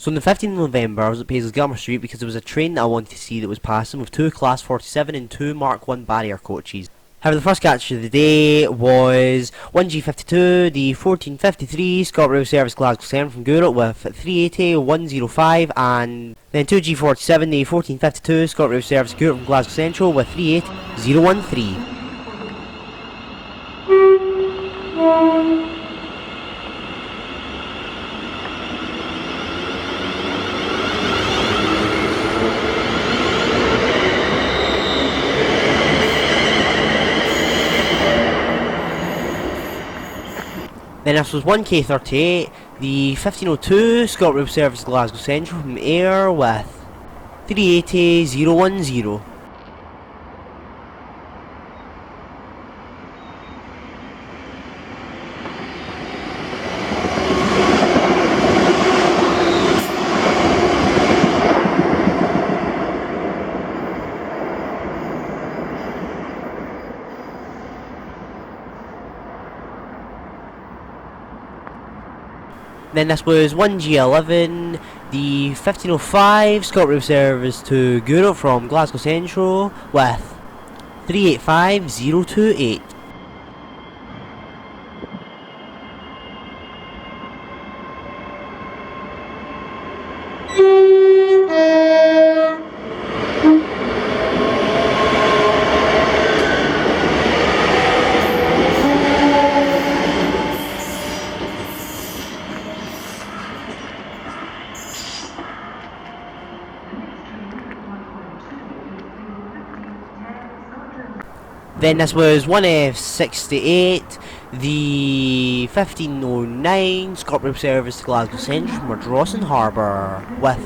So on the 15th of November, I was at Paisley Gilmour Street because there was a train that I wanted to see that was passing with two Class 47 and two Mark 1 barrier coaches. However, the first catch of the day was 1G52, the 1453 ScotRail Service Glasgow Central from Gilmour with 380, 105, and then 2G47, the 1452 ScotRail Service Gilmour from Glasgow Central with 38, 013. Then this was 1K38, the 1502 ScotRail Service Glasgow Central from Ayr with 380, 010. Then this was 1G11, the 1505 ScotRail Service to Gilmour from Glasgow Central with 385, 028. Then this was 1F68, the 1509 ScotRail Service to Glasgow Central from Ardrossan Harbour with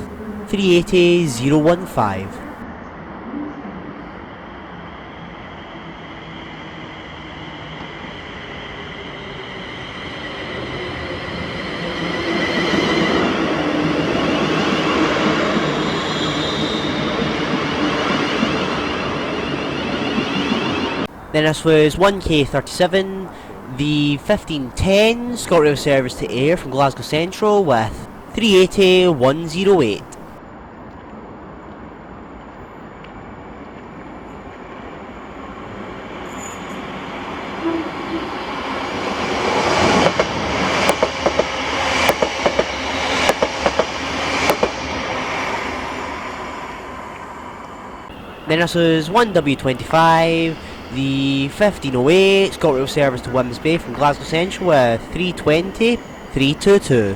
380, 015. Then this was 1K37, the 1510 ScotRail Service to Ayr from Glasgow Central with 380, 108. Then this was 1W25, the 1508 ScotRail Service to Women's Bay from Glasgow Central with 320, 322.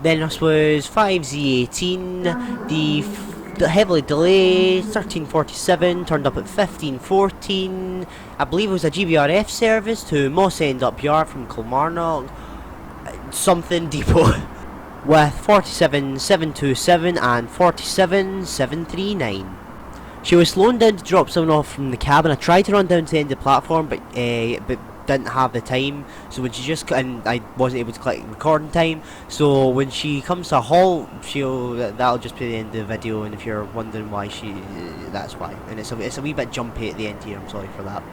Then this was 5Z18, the heavily delayed 1347 turned up at 1514. I believe it was a GBRF service to Moss End up Yard from Kilmarnock something depot with 47727 and 47739. She was slowing down to drop someone off from the cabin. I tried to run down to the end of the platform, but didn't have the time. So when she just and I wasn't able to click recording time. So when she comes to a halt, that'll just be the end of the video. And if you're wondering why that's why. And it's a wee bit jumpy at the end here. I'm sorry for that.